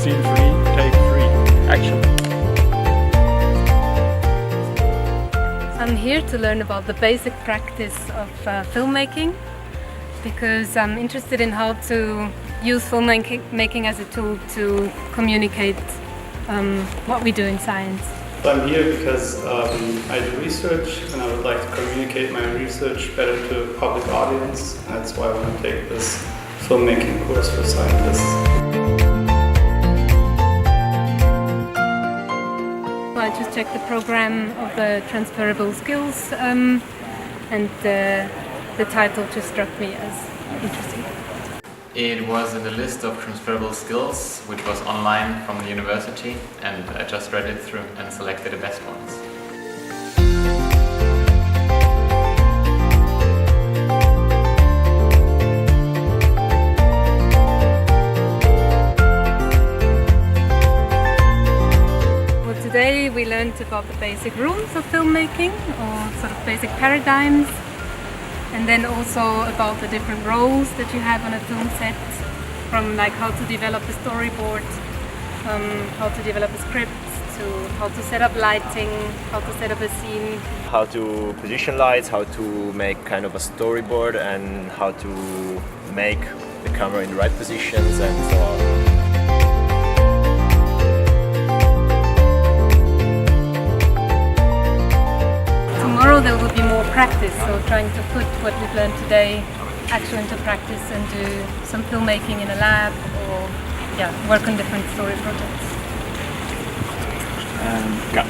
Scene 3, take 3, action. I'm here to learn about the basic practice of filmmaking because I'm interested in how to use filmmaking as a tool to communicate what we do in science. I'm here because I do research and I would like to communicate my research better to a public audience. That's why I want to take this filmmaking course for scientists. I just checked the program of the transferable skills and the title just struck me as interesting. It was in the list of transferable skills, which was online from the university, and I just read it through and selected the best ones. Well, today we learned about the basic rules of filmmaking, or sort of basic paradigms. And then also about the different roles that you have on a film set, from like how to develop a storyboard, how to develop a script, to how to set up lighting, how to set up a scene. How to position lights, how to make kind of a storyboard, and how to make the camera in the right positions and so on. Tomorrow there will be more practice, so trying to put what we've learned today actually into practice and do some filmmaking in a lab or work on different story projects. Cut.